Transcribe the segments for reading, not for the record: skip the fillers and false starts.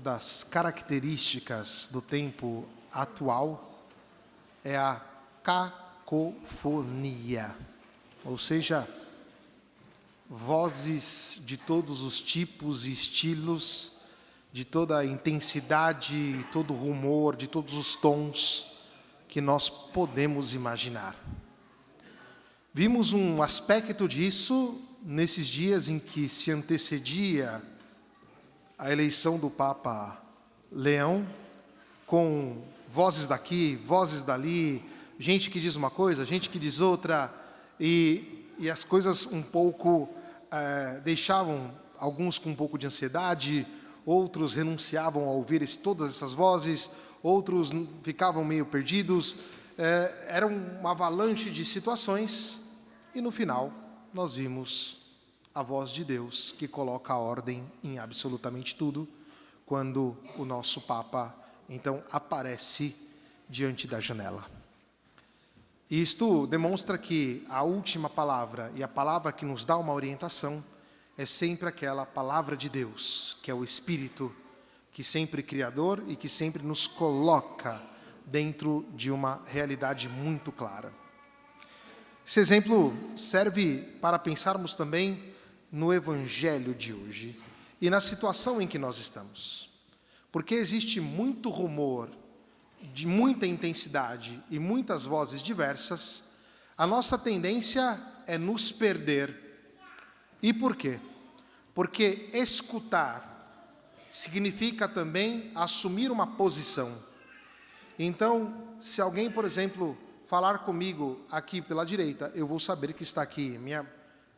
das características do tempo atual é a cacofonia, ou seja, vozes de todos os tipos e estilos, de toda a intensidade, todo o rumor, de todos os tons que nós podemos imaginar. Vimos um aspecto disso nesses dias em que se antecedia a eleição do Papa Leão, com vozes daqui, vozes dali, gente que diz uma coisa, gente que diz outra, e as coisas um pouco deixavam alguns com um pouco de ansiedade, outros renunciavam a ouvir todas essas vozes, outros ficavam meio perdidos, era uma avalanche de situações, e no final nós vimos a voz de Deus que coloca a ordem em absolutamente tudo, quando o nosso Papa então aparece diante da janela. Isto demonstra que a última palavra e a palavra que nos dá uma orientação é sempre aquela palavra de Deus, que é o Espírito, que sempre é criador e que sempre nos coloca dentro de uma realidade muito clara. Esse exemplo serve para pensarmos também no Evangelho de hoje e na situação em que nós estamos. Porque existe muito rumor, de muita intensidade e muitas vozes diversas, a nossa tendência é nos perder. E por quê? Porque escutar significa também assumir uma posição. Então, se alguém, por exemplo, falar comigo aqui pela direita, eu vou saber que está aqui.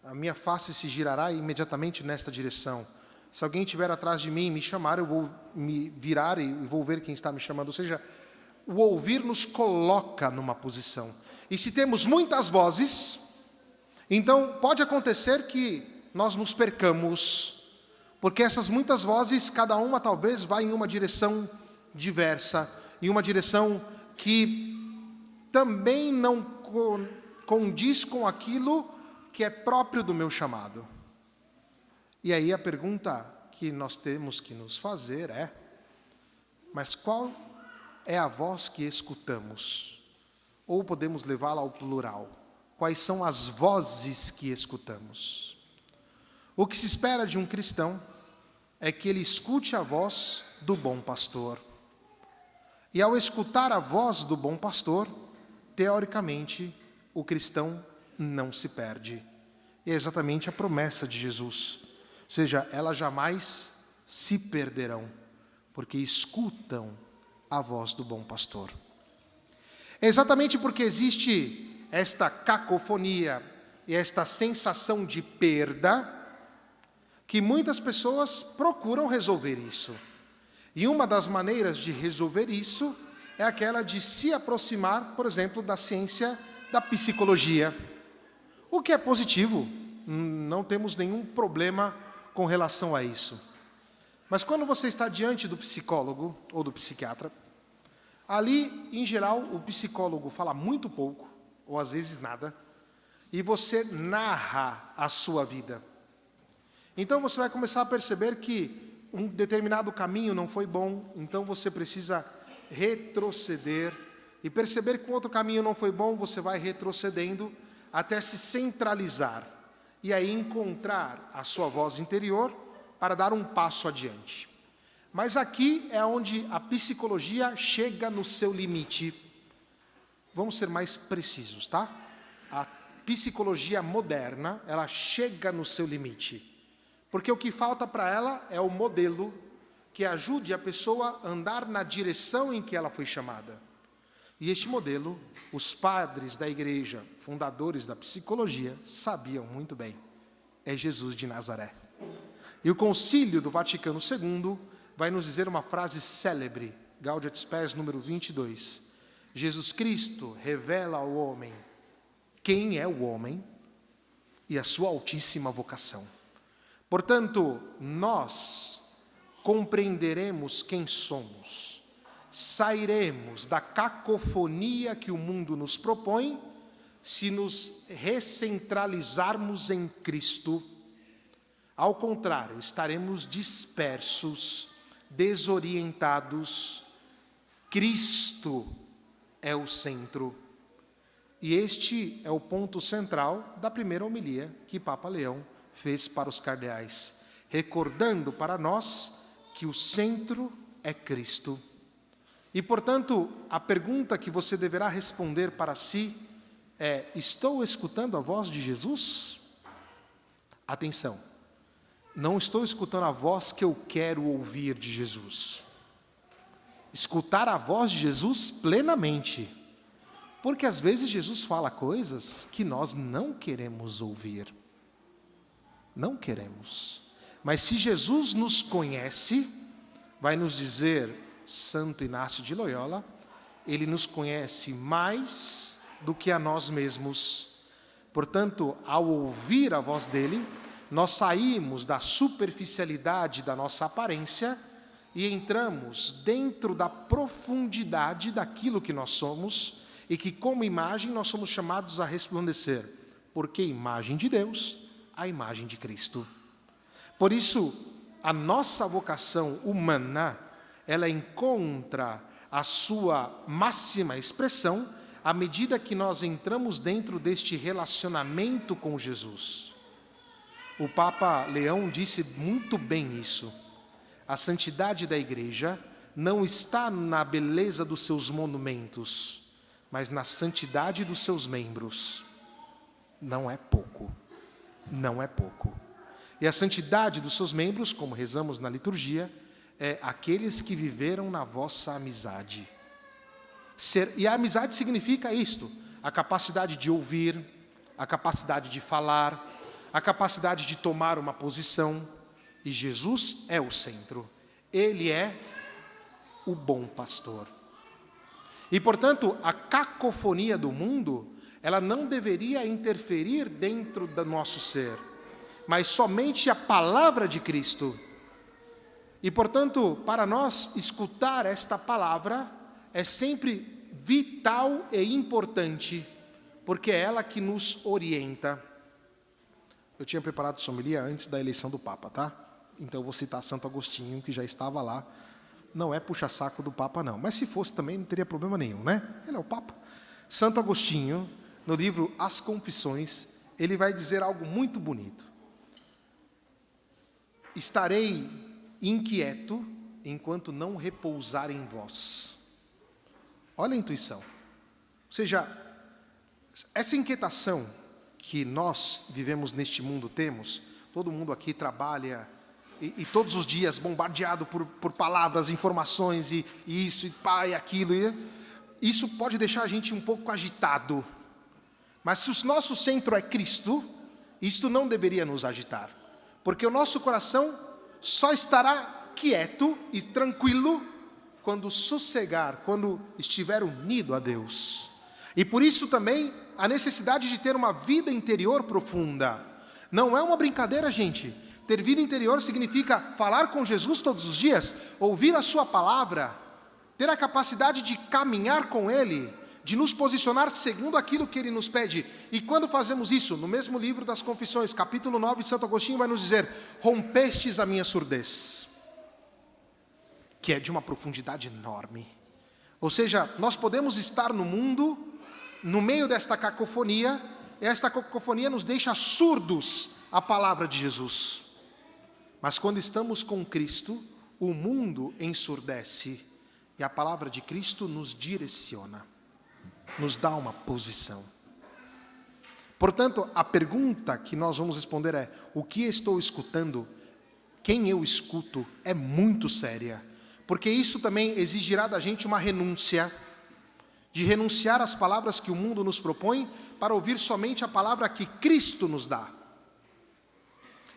A minha face se girará imediatamente nesta direção. Se alguém estiver atrás de mim e me chamar, eu vou me virar e vou ver quem está me chamando. Ou seja, o ouvir nos coloca numa posição. E se temos muitas vozes, então pode acontecer que nós nos percamos, porque essas muitas vozes, cada uma talvez vá em uma direção diversa, em uma direção que também não condiz com aquilo que é próprio do meu chamado. E aí a pergunta que nós temos que nos fazer é: mas qual é a voz que escutamos? Ou podemos levá-la ao plural: quais são as vozes que escutamos? O que se espera de um cristão é que ele escute a voz do bom pastor. E ao escutar a voz do bom pastor, teoricamente, o cristão não se perde. E é exatamente a promessa de Jesus. Ou seja, elas jamais se perderão, porque escutam a voz do bom pastor. É exatamente porque existe esta cacofonia e esta sensação de perda, que muitas pessoas procuram resolver isso. E uma das maneiras de resolver isso é aquela de se aproximar, por exemplo, da ciência da psicologia. O que é positivo, não temos nenhum problema com relação a isso. Mas quando você está diante do psicólogo ou do psiquiatra, ali, em geral, o psicólogo fala muito pouco, ou às vezes nada, e você narra a sua vida. Então você vai começar a perceber que um determinado caminho não foi bom, então você precisa retroceder, e perceber que um outro caminho não foi bom, você vai retrocedendo até se centralizar, e aí encontrar a sua voz interior para dar um passo adiante. Mas aqui é onde a psicologia chega no seu limite. Vamos ser mais precisos, tá? A psicologia moderna, ela chega no seu limite. Porque o que falta para ela é o modelo que ajude a pessoa a andar na direção em que ela foi chamada. E este modelo, os padres da igreja, fundadores da psicologia, sabiam muito bem. É Jesus de Nazaré. E o Concílio do Vaticano II vai nos dizer uma frase célebre, Gaudium et Spes, número 22. Jesus Cristo revela ao homem quem é o homem e a sua altíssima vocação. Portanto, nós compreenderemos quem somos, sairemos da cacofonia que o mundo nos propõe, se nos recentralizarmos em Cristo. Ao contrário, estaremos dispersos desorientados. Cristo é o centro. E este é o ponto central da primeira homilia que Papa Leão fez para os cardeais, recordando para nós que o centro é Cristo. E, portanto, a pergunta que você deverá responder para si é: estou escutando a voz de Jesus? Atenção, não estou escutando a voz que eu quero ouvir de Jesus. Escutar a voz de Jesus plenamente, porque às vezes Jesus fala coisas que nós não queremos ouvir. Não queremos. Mas se Jesus nos conhece, vai nos dizer Santo Inácio de Loyola, ele nos conhece mais do que a nós mesmos. Portanto, ao ouvir a voz dele, nós saímos da superficialidade da nossa aparência e entramos dentro da profundidade daquilo que nós somos e que, como imagem, nós somos chamados a resplandecer. Porque imagem de Deus, a imagem de Cristo. Por isso, a nossa vocação humana, ela encontra a sua máxima expressão à medida que nós entramos dentro deste relacionamento com Jesus. O Papa Leão disse muito bem isso. A santidade da igreja não está na beleza dos seus monumentos, mas na santidade dos seus membros. Não é pouco. Não é pouco. E a santidade dos seus membros, como rezamos na liturgia, é aqueles que viveram na vossa amizade. E a amizade significa isto: a capacidade de ouvir, a capacidade de falar, a capacidade de tomar uma posição. E Jesus é o centro. Ele é o bom pastor. E, portanto, a cacofonia do mundo, ela não deveria interferir dentro do nosso ser, mas somente a palavra de Cristo. E, portanto, para nós, escutar esta palavra é sempre vital e importante, porque é ela que nos orienta. Eu tinha preparado essa homilia antes da eleição do Papa, tá? Então eu vou citar Santo Agostinho, que já estava lá. Não é puxa-saco do Papa, não. Mas se fosse também, não teria problema nenhum, né? Ele é o Papa. Santo Agostinho, no livro As Confissões, ele vai dizer algo muito bonito. Estarei inquieto enquanto não repousar em vós. Olha a intuição. Ou seja, essa inquietação que nós vivemos neste mundo temos, todo mundo aqui trabalha e todos os dias bombardeado por palavras, informações e isso, e pá, e aquilo. Isso pode deixar a gente um pouco agitado. Mas se o nosso centro é Cristo, isto não deveria nos agitar. Porque o nosso coração só estará quieto e tranquilo quando sossegar, quando estiver unido a Deus. E por isso também a necessidade de ter uma vida interior profunda. Não é uma brincadeira, gente. Ter vida interior significa falar com Jesus todos os dias, ouvir a sua palavra, ter a capacidade de caminhar com Ele, de nos posicionar segundo aquilo que Ele nos pede. E quando fazemos isso, no mesmo livro das Confissões, capítulo 9, Santo Agostinho vai nos dizer: rompestes a minha surdez, que é de uma profundidade enorme. Ou seja, nós podemos estar no mundo, no meio desta cacofonia, e esta cacofonia nos deixa surdos à palavra de Jesus. Mas quando estamos com Cristo, o mundo ensurdece, e a palavra de Cristo nos direciona, nos dá uma posição. Portanto, a pergunta que nós vamos responder é: o que estou escutando? Quem eu escuto? É muito séria, porque isso também exigirá da gente uma renúncia, de renunciar às palavras que o mundo nos propõe, para ouvir somente a palavra que Cristo nos dá.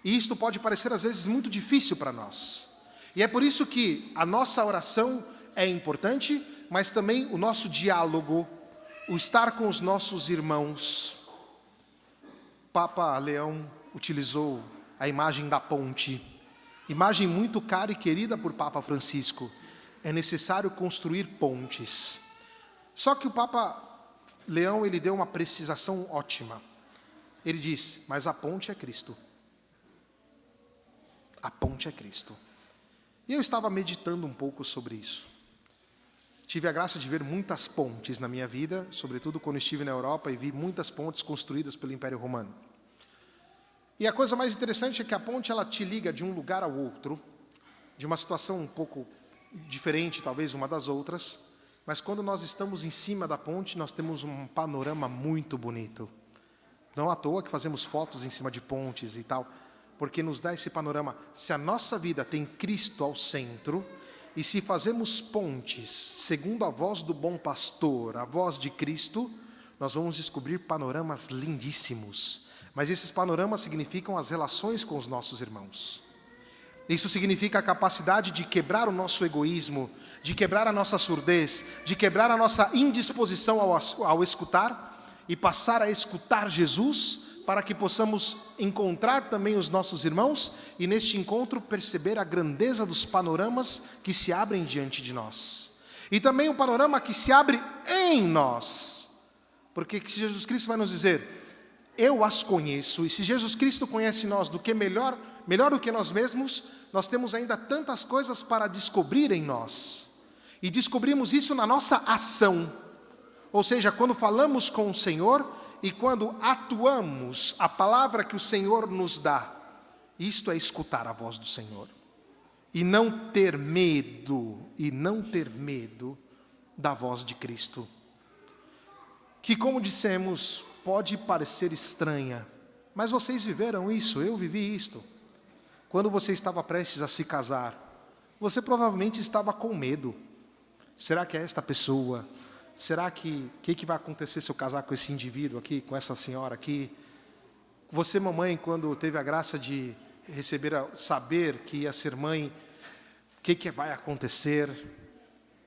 E isto pode parecer às vezes muito difícil para nós. E é por isso que a nossa oração é importante, mas também o nosso diálogo, o estar com os nossos irmãos. Papa Leão utilizou a imagem da ponte, imagem muito cara e querida por Papa Francisco. É necessário construir pontes. Só que o Papa Leão, ele deu uma precisação ótima. Ele diz: mas a ponte é Cristo. A ponte é Cristo. E eu estava meditando um pouco sobre isso. Tive a graça de ver muitas pontes na minha vida, sobretudo quando estive na Europa e vi muitas pontes construídas pelo Império Romano. E a coisa mais interessante é que a ponte ela te liga de um lugar ao outro, de uma situação um pouco diferente, talvez, uma das outras, mas quando nós estamos em cima da ponte, nós temos um panorama muito bonito. Não à toa que fazemos fotos em cima de pontes e tal, porque nos dá esse panorama. Se a nossa vida tem Cristo ao centro, e se fazemos pontes, segundo a voz do bom pastor, a voz de Cristo, nós vamos descobrir panoramas lindíssimos. Mas esses panoramas significam as relações com os nossos irmãos. Isso significa a capacidade de quebrar o nosso egoísmo, de quebrar a nossa surdez, de quebrar a nossa indisposição ao escutar e passar a escutar Jesus, para que possamos encontrar também os nossos irmãos e neste encontro perceber a grandeza dos panoramas que se abrem diante de nós. E também o panorama que se abre em nós. Porque se Jesus Cristo vai nos dizer, eu as conheço, e se Jesus Cristo conhece nós do que melhor do que nós mesmos, nós temos ainda tantas coisas para descobrir em nós. E descobrimos isso na nossa ação. Ou seja, quando falamos com o Senhor e quando atuamos a palavra que o Senhor nos dá, isto é escutar a voz do Senhor. E não ter medo da voz de Cristo. Que, como dissemos, pode parecer estranha, mas vocês viveram isso, eu vivi isto. Quando você estava prestes a se casar, você provavelmente estava com medo. Será que é esta pessoa? Será que vai acontecer se eu casar com esse indivíduo aqui, com essa senhora aqui? Você, mamãe, quando teve a graça de saber que ia ser mãe, o que vai acontecer?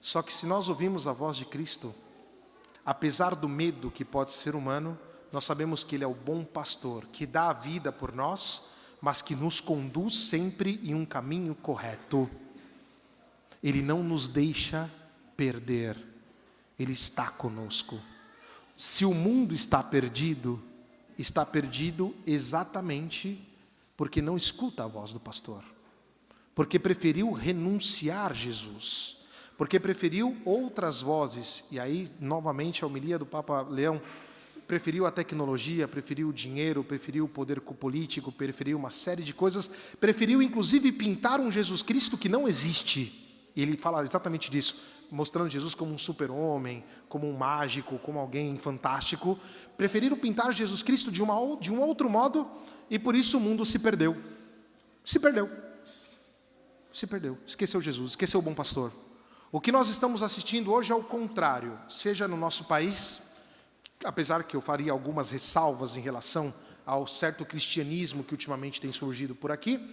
Só que se nós ouvimos a voz de Cristo, apesar do medo que pode ser humano, nós sabemos que Ele é o bom pastor, que dá a vida por nós, mas que nos conduz sempre em um caminho correto. Ele não nos deixa perder. Ele está conosco. Se o mundo está perdido exatamente porque não escuta a voz do pastor. Porque preferiu renunciar Jesus. Porque preferiu outras vozes. E aí, novamente, a homilia do Papa Leão, preferiu a tecnologia, preferiu o dinheiro, preferiu o poder político, preferiu uma série de coisas, preferiu inclusive pintar um Jesus Cristo que não existe. E ele fala exatamente disso, mostrando Jesus como um super-homem, como um mágico, como alguém fantástico. Preferiram pintar Jesus Cristo de um outro modo, e por isso o mundo se perdeu. Se perdeu. Esqueceu Jesus, esqueceu o bom pastor. O que nós estamos assistindo hoje é o contrário, seja no nosso país, apesar que eu faria algumas ressalvas em relação ao certo cristianismo que ultimamente tem surgido por aqui,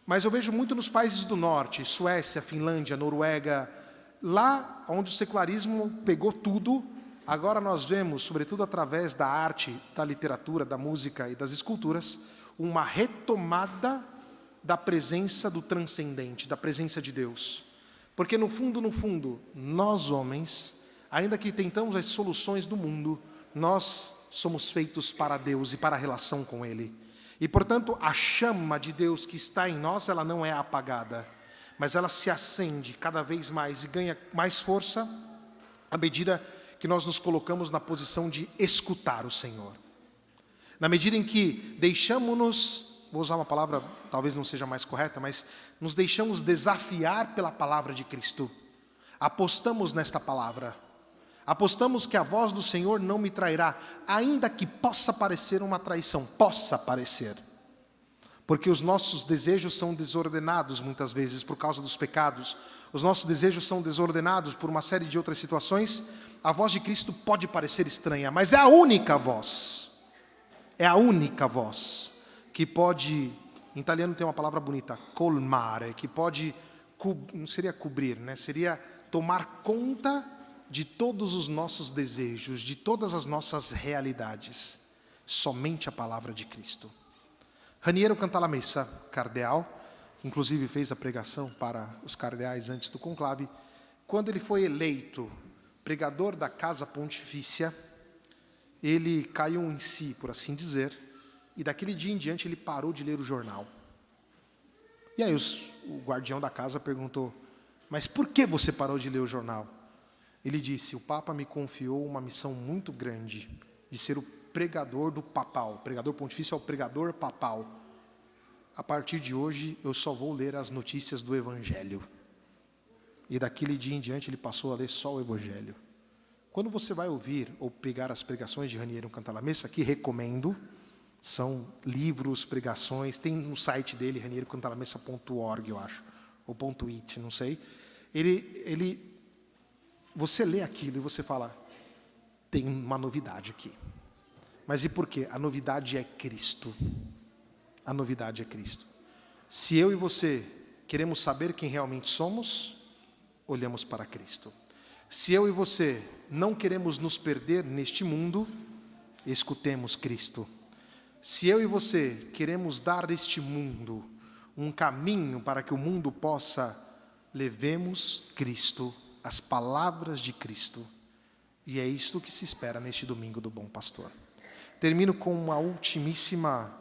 mas eu vejo muito nos países do norte, Suécia, Finlândia, Noruega, lá onde o secularismo pegou tudo, agora nós vemos, sobretudo através da arte, da literatura, da música e das esculturas, uma retomada da presença do transcendente, da presença de Deus. Porque no fundo, nós homens, ainda que tentamos as soluções do mundo, nós somos feitos para Deus e para a relação com Ele. E, portanto, a chama de Deus que está em nós, ela não é apagada, mas ela se acende cada vez mais e ganha mais força à medida que nós nos colocamos na posição de escutar o Senhor. Na medida em que deixamos-nos, vou usar uma palavra talvez não seja mais correta, mas nos deixamos desafiar pela palavra de Cristo. Apostamos nesta palavra. Apostamos que a voz do Senhor não me trairá, ainda que possa parecer uma traição, possa parecer. Porque os nossos desejos são desordenados muitas vezes por causa dos pecados. Os nossos desejos são desordenados por uma série de outras situações. A voz de Cristo pode parecer estranha, mas é a única voz. É a única voz que pode, em italiano tem uma palavra bonita, colmare, que pode, não seria cobrir, né? Seria tomar conta de todos os nossos desejos, de todas as nossas realidades. Somente a palavra de Cristo. Raniero Cantalamessa, cardeal, que inclusive fez a pregação para os cardeais antes do conclave, quando ele foi eleito pregador da Casa Pontifícia, ele caiu em si, por assim dizer, e daquele dia em diante ele parou de ler o jornal. E aí o guardião da casa perguntou: mas por que você parou de ler o jornal? Ele disse: o Papa me confiou uma missão muito grande, de ser o pregador do papal. O pregador pontifício é o pregador papal. A partir de hoje, eu só vou ler as notícias do Evangelho. E daquele dia em diante, ele passou a ler só o Evangelho. Quando você vai ouvir ou pegar as pregações de Raniero Cantalamessa, que recomendo, são livros, pregações, tem no site dele, ranierocantalamessa.org, eu acho, ou .it, não sei. Você lê aquilo e você fala: tem uma novidade aqui. Mas e por quê? A novidade é Cristo. A novidade é Cristo. Se eu e você queremos saber quem realmente somos, olhamos para Cristo. Se eu e você não queremos nos perder neste mundo, escutemos Cristo. Se eu e você queremos dar a este mundo um caminho para que o mundo possa, levemos Cristo, as palavras de Cristo. E é isto que se espera neste domingo do Bom Pastor. Termino com uma ultimíssima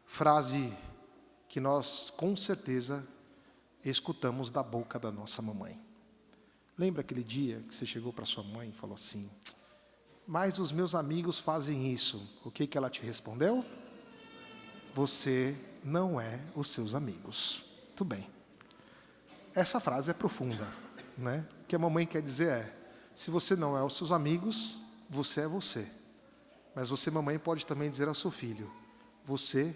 frase que nós, com certeza, escutamos da boca da nossa mamãe. Lembra aquele dia que você chegou para sua mãe e falou assim: mas os meus amigos fazem isso. O que ela te respondeu? Você não é os seus amigos. Tudo bem. Essa frase é profunda, né? O que a mamãe quer dizer é: se você não é os seus amigos, você é você. Mas você, mamãe, pode também dizer ao seu filho: você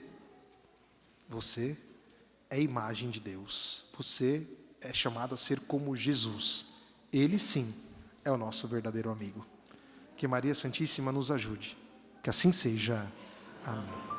é imagem de Deus. Você é chamado a ser como Jesus. Ele sim é o nosso verdadeiro amigo. Que Maria Santíssima nos ajude. Que assim seja. Amém.